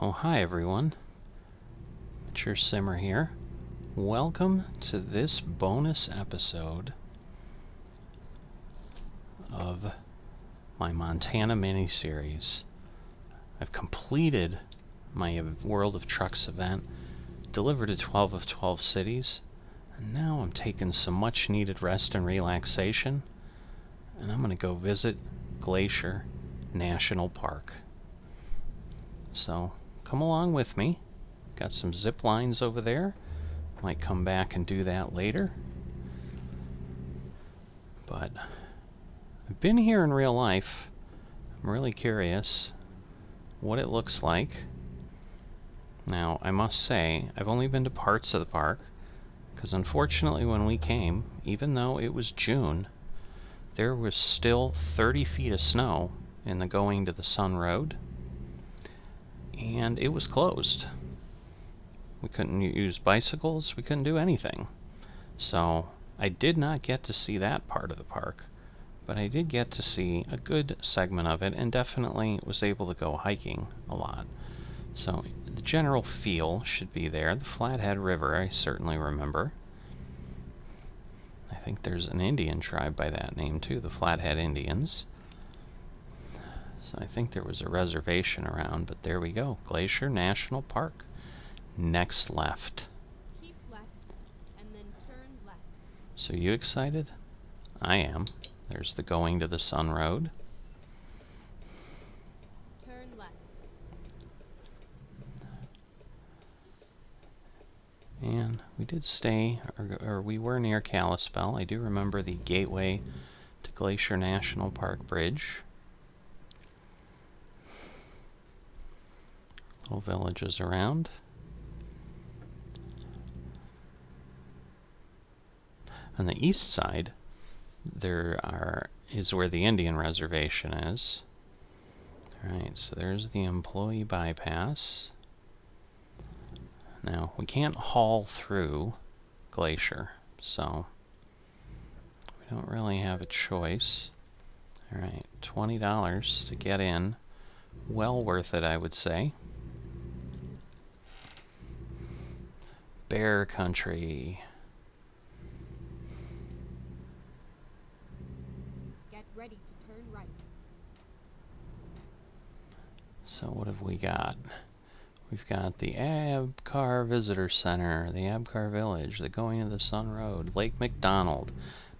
Oh, hi everyone. Mature Simmer here. Welcome to this bonus episode of my Montana mini-series. I've completed my World of Trucks event, delivered to 12 of 12 cities, and now I'm taking some much needed rest and relaxation, and I'm going to go visit Glacier National Park. So come along with me. Got some zip lines over there. Might come back and do that later. But I've been here in real life. I'm really curious what it looks like. Now, I must say, I've only been to parts of the park, because unfortunately when we came, even though it was June, there was still 30 feet of snow in the Going to the Sun Road, and it was closed. We couldn't use bicycles, we couldn't do anything. So I did not get to see that part of the park, but I did get to see a good segment of it, and definitely was able to go hiking a lot. So the general feel should be there. The Flathead River, I certainly remember. I think there's an Indian tribe by that name too, the Flathead Indians. So I think there was a reservation around, but there we go. Glacier National Park. Next left. Keep left and then turn left. So you excited? I am. There's the Going to the Sun Road. Turn left. And we did stay, or we were near Kalispell. I do remember the Gateway to Glacier National Park Bridge. Little villages around. On the east side, is where the Indian reservation is. Alright, so there's the employee bypass. Now, we can't haul through Glacier, so we don't really have a choice. Alright, $20 to get in. Well worth it, I would say. Bear country. Get ready to turn right. So what have we got? We've got the Abcar Visitor Center, the Abcar Village, the Going to the Sun Road, Lake McDonald.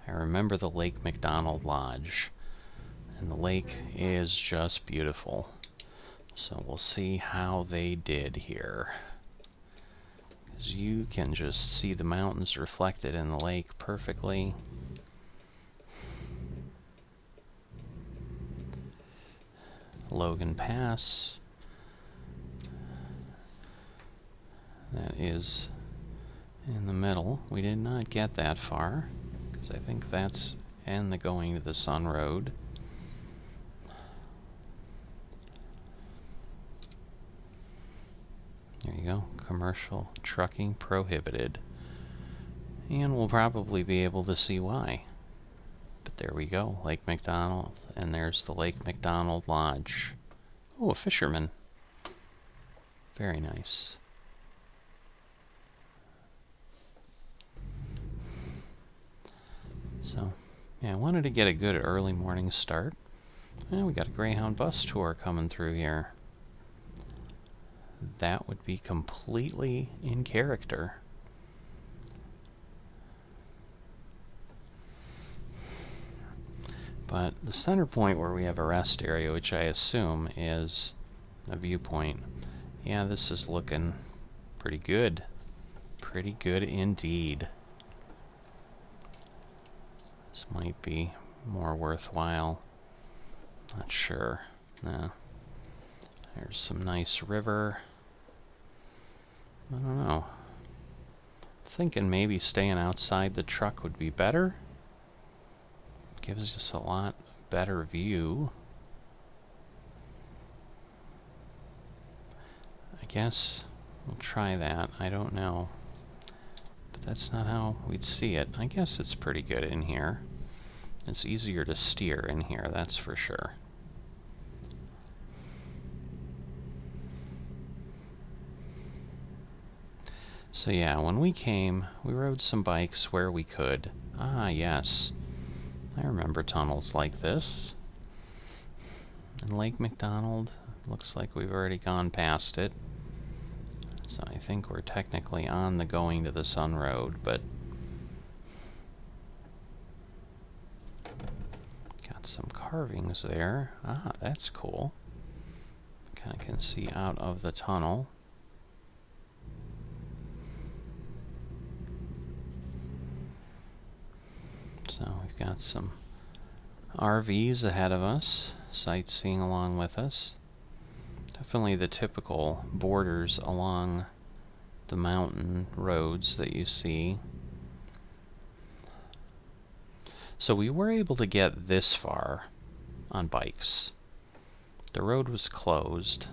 I remember the Lake McDonald Lodge. And the lake is just beautiful. So we'll see how they did here. Because you can just see the mountains reflected in the lake perfectly. Logan Pass. That is in the middle. We did not get that far, because I think that's in the Going to the Sun Road. There you go. Commercial trucking prohibited. And we'll probably be able to see why. But there we go. Lake McDonald. And there's the Lake McDonald Lodge. Oh, a fisherman. Very nice. So, yeah, I wanted to get a good early morning start. And we got a Greyhound bus tour coming through here. That would be completely in character. But the center point where we have a rest area, which I assume is a viewpoint, yeah, this is looking pretty good. Pretty good indeed. This might be more worthwhile. Not sure. No. There's some nice river. I don't know. Thinking maybe staying outside the truck would be better. Gives us a lot better view. I guess we'll try that. I don't know. But that's not how we'd see it. I guess it's pretty good in here. It's easier to steer in here, that's for sure. So yeah, when we came, we rode some bikes where we could. Ah, yes. I remember tunnels like this. And Lake McDonald, looks like we've already gone past it. So I think we're technically on the going to the sun road, but got some carvings there. Ah, that's cool. Kind of can see out of the tunnel. So we've got some RVs ahead of us, sightseeing along with us. Definitely the typical borders along the mountain roads that you see. So we were able to get this far on bikes. The road was closed,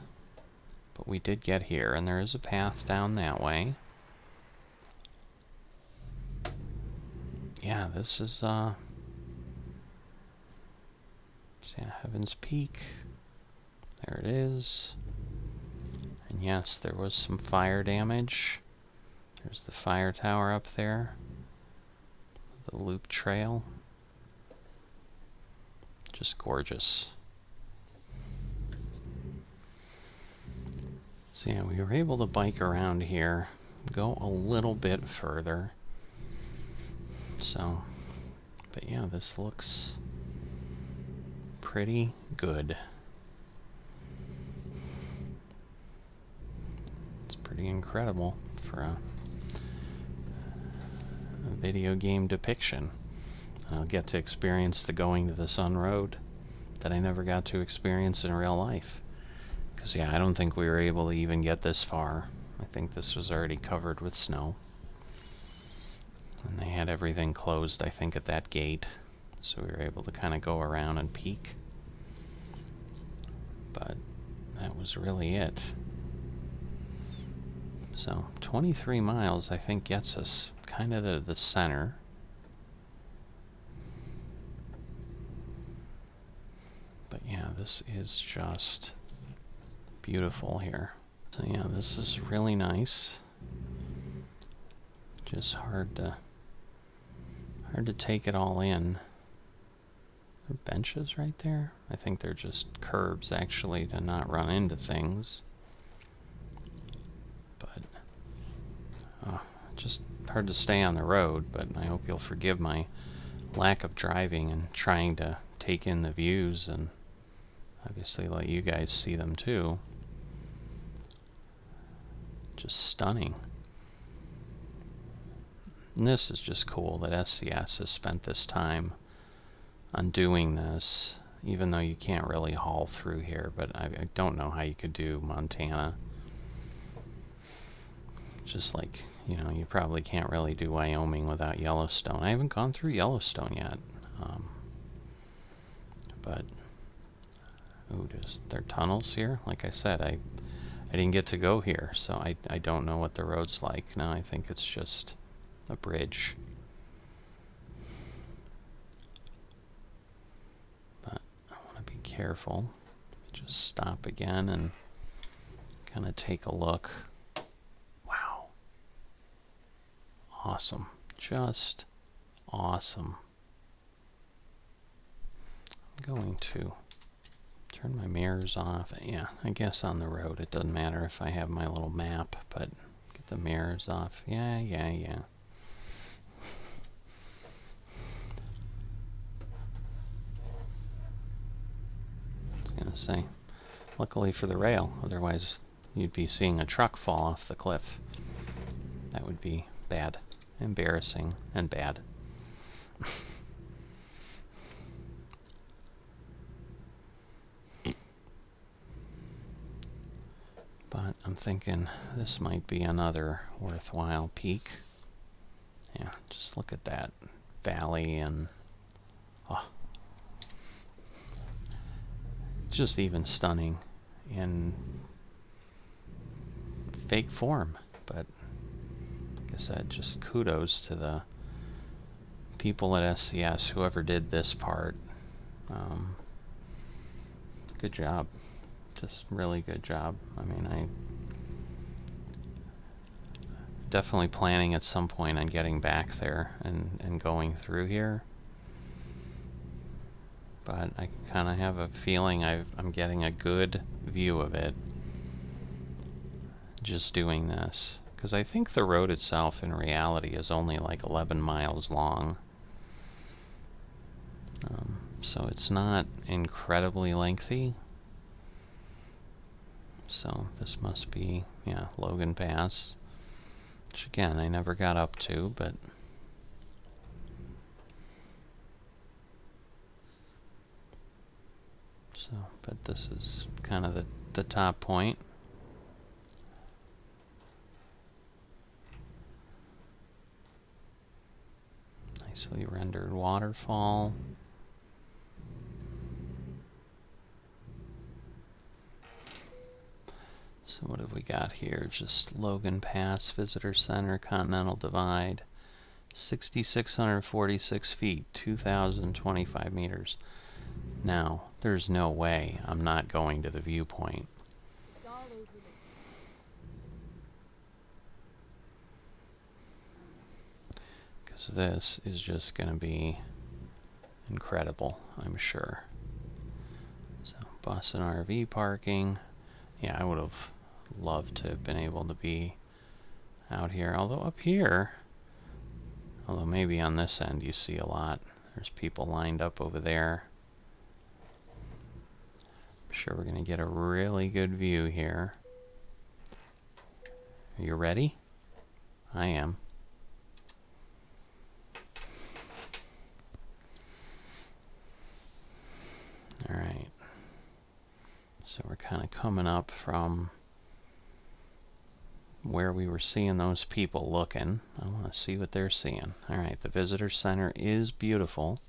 but we did get here, and there is a path down that way. Yeah, this is, yeah, Heaven's Peak. There it is. And yes, there was some fire damage. There's the fire tower up there. The loop trail. Just gorgeous. So yeah, we were able to bike around here, go a little bit further. So, but yeah, this looks pretty good. It's pretty incredible for a video game depiction. I'll get to experience the going to the sun road that I never got to experience in real life. Because yeah, I don't think we were able to even get this far. I think this was already covered with snow. And they had everything closed, I think, at that gate. So we were able to kind of go around and peek. But that was really it. So 23 miles, I think, gets us kind of to the center. But yeah, this is just beautiful here. So yeah, this is really nice. Just hard to take it all in. There are benches right there. I think they're just curbs, actually, to not run into things. But just hard to stay on the road. But I hope you'll forgive my lack of driving and trying to take in the views and obviously let you guys see them too. Just stunning. And this is just cool that SCS has spent this time on doing this, even though you can't really haul through here, but I don't know how you could do Montana. Just like, you know, you probably can't really do Wyoming without Yellowstone. I haven't gone through Yellowstone yet. But, ooh, there are tunnels here? Like I said, I didn't get to go here, so I don't know what the road's like. Now I think it's just a bridge. But I want to be careful. Just stop again and kind of take a look. Wow. Awesome. Just awesome. I'm going to turn my mirrors off. Yeah, I guess on the road it doesn't matter if I have my little map, but get the mirrors off. Yeah. I was gonna say, luckily for the rail, otherwise you'd be seeing a truck fall off the cliff. That would be bad. Embarrassing and bad. But I'm thinking this might be another worthwhile peak. Yeah, just look at that valley and just even stunning in fake form. But like I said, just kudos to the people at SCS, whoever did this part. Good job. Just really good job. I mean, definitely planning at some point on getting back there and going through here. But I kind of have a feeling I'm getting a good view of it just doing this. Because I think the road itself in reality is only like 11 miles long. So it's not incredibly lengthy. So this must be, yeah, Logan Pass. Which again, I never got up to, but... So, but this is kind of the top point. Nicely rendered waterfall. So what have we got here? Just Logan Pass, Visitor Center, Continental Divide, 6,646 feet, 2,025 meters. Now, there's no way I'm not going to the viewpoint. It's all over now. Because this is just going to be incredible, I'm sure. So, bus and RV parking. Yeah, I would have loved to have been able to be out here. Although up here, although maybe on this end you see a lot. There's people lined up over there. I'm sure we're going to get a really good view here. Are you ready? I am. Alright. So we're kind of coming up from where we were seeing those people looking. I want to see what they're seeing. Alright, the visitor center is beautiful,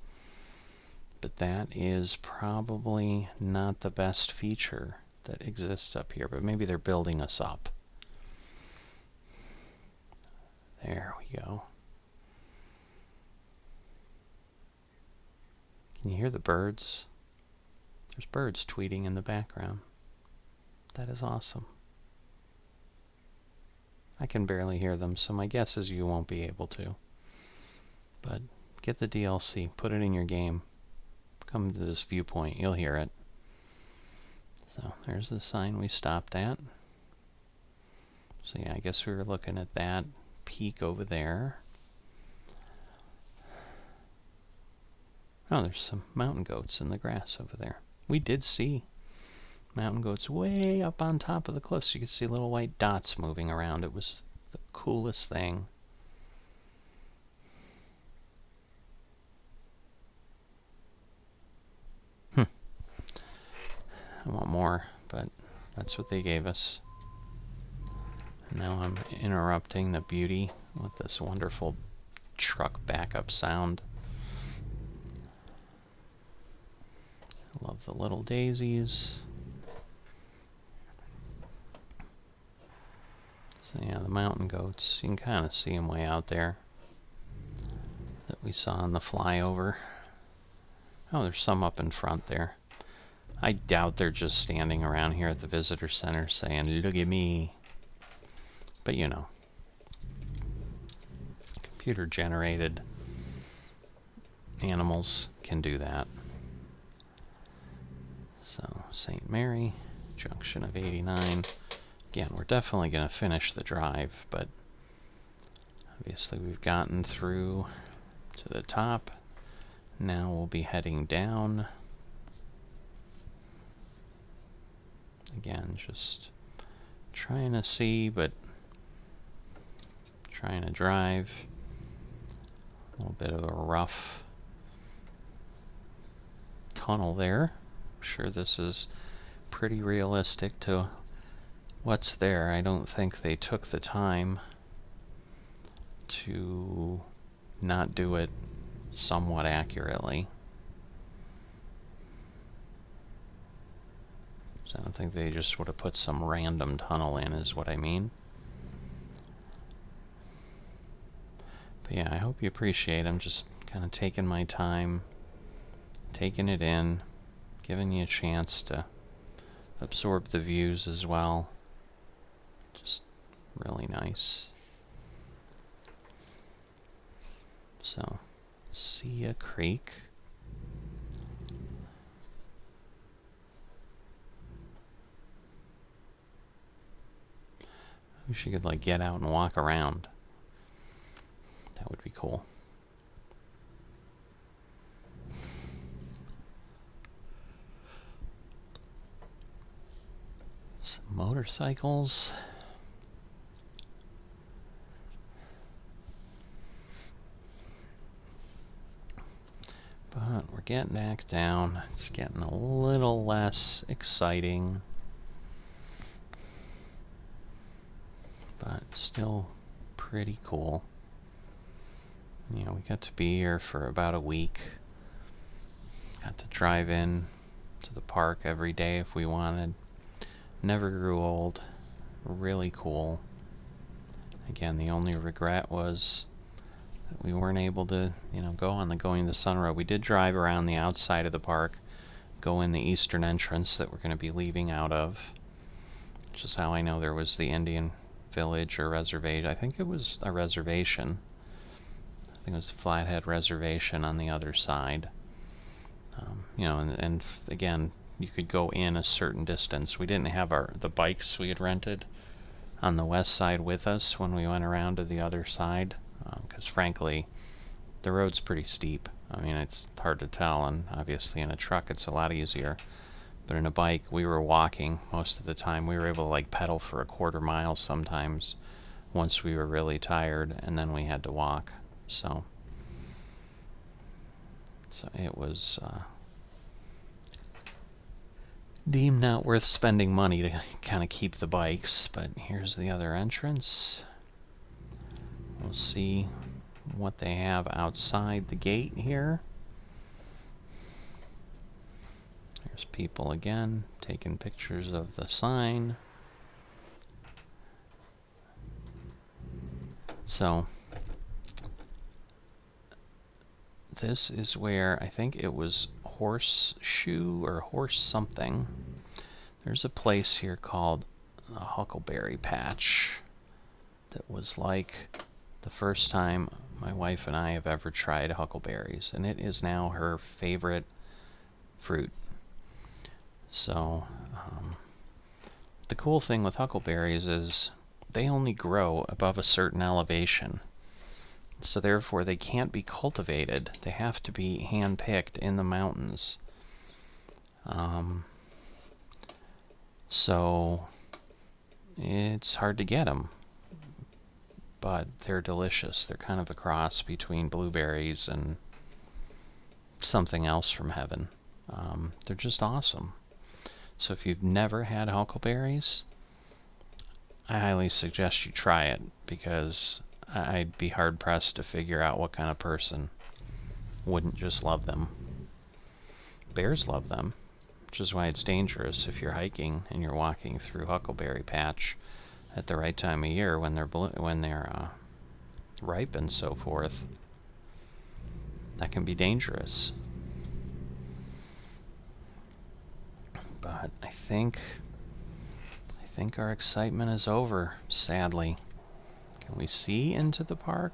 but that is probably not the best feature that exists up here, but maybe they're building us up. There we go. Can you hear the birds? There's birds tweeting in the background. That is awesome. I can barely hear them, so my guess is you won't be able to. But get the DLC, put it in your game. Come to this viewpoint, you'll hear it. So there's the sign we stopped at. So yeah, I guess we were looking at that peak over there. Oh, there's some mountain goats in the grass over there. We did see mountain goats way up on top of the cliffs. You could see little white dots moving around. It was the coolest thing. I want more, but that's what they gave us. And now I'm interrupting the beauty with this wonderful truck backup sound. I love the little daisies. So yeah, the mountain goats, you can kind of see them way out there that we saw on the flyover. Oh, there's some up in front there. I doubt they're just standing around here at the visitor center saying, "Look at me." But you know, computer-generated animals can do that. So, St. Mary, junction of 89. Again, we're definitely going to finish the drive, but obviously we've gotten through to the top. Now we'll be heading down. Again, just trying to see, but trying to drive. A little bit of a rough tunnel there. I'm sure this is pretty realistic to what's there. I don't think they took the time to not do it somewhat accurately. So I don't think they just would have put some random tunnel in, is what I mean. But yeah, I hope you appreciate. I'm just kind of taking my time, taking it in, giving you a chance to absorb the views as well. Just really nice. So, see a creek. I wish you could like get out and walk around. That would be cool. Some motorcycles. But we're getting back down. It's getting a little less exciting. But still pretty cool. You know, we got to be here for about a week. Got to drive in to the park every day if we wanted. Never grew old. Really cool. Again, the only regret was that we weren't able to, go on the Going to the Sun Road. We did drive around the outside of the park, go in the eastern entrance that we're going to be leaving out of, which is how I know there was the Indian village or reservation. I think it was a reservation. I think it was the Flathead Reservation on the other side. And again, you could go in a certain distance. We didn't have the bikes we had rented on the west side with us when we went around to the other side, because frankly, the road's pretty steep. I mean, it's hard to tell, and obviously in a truck it's a lot easier. But in a bike, we were walking most of the time. We were able to like pedal for a quarter mile sometimes once we were really tired, and then we had to walk. So it was deemed not worth spending money to kind of keep the bikes. But here's the other entrance. We'll see what they have outside the gate here. There's people again taking pictures of the sign. So this is where I think it was Horseshoe or Horse something. There's a place here called the Huckleberry Patch that was like the first time my wife and I have ever tried huckleberries, and it is now her favorite fruit. So the cool thing with huckleberries is they only grow above a certain elevation. So therefore they can't be cultivated. They have to be hand-picked in the mountains. So it's hard to get them. But they're delicious. They're kind of a cross between blueberries and something else from heaven. They're just awesome. So if you've never had huckleberries, I highly suggest you try it, because I'd be hard-pressed to figure out what kind of person wouldn't just love them. Bears love them, which is why it's dangerous if you're hiking and you're walking through Huckleberry Patch at the right time of year when they're ripe and so forth. That can be dangerous. But I think our excitement is over, sadly. Can we see into the park?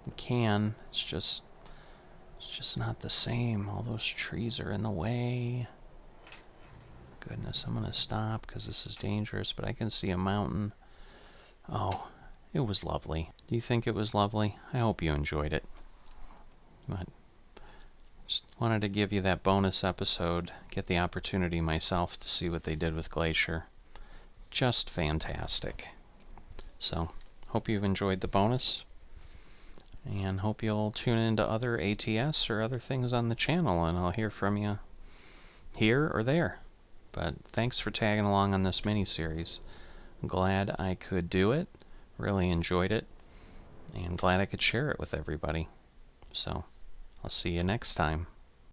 We can. It's just not the same. All those trees are in the way. Goodness, I'm gonna stop because this is dangerous, but I can see a mountain. Oh, it was lovely. Do you think it was lovely? I hope you enjoyed it. But just wanted to give you that bonus episode, get the opportunity myself to see what they did with Glacier. Just fantastic. So, hope you've enjoyed the bonus, and hope you'll tune into other ATS or other things on the channel, and I'll hear from you here or there. But thanks for tagging along on this mini-series. I'm glad I could do it, really enjoyed it, and glad I could share it with everybody. So, I'll see you next time.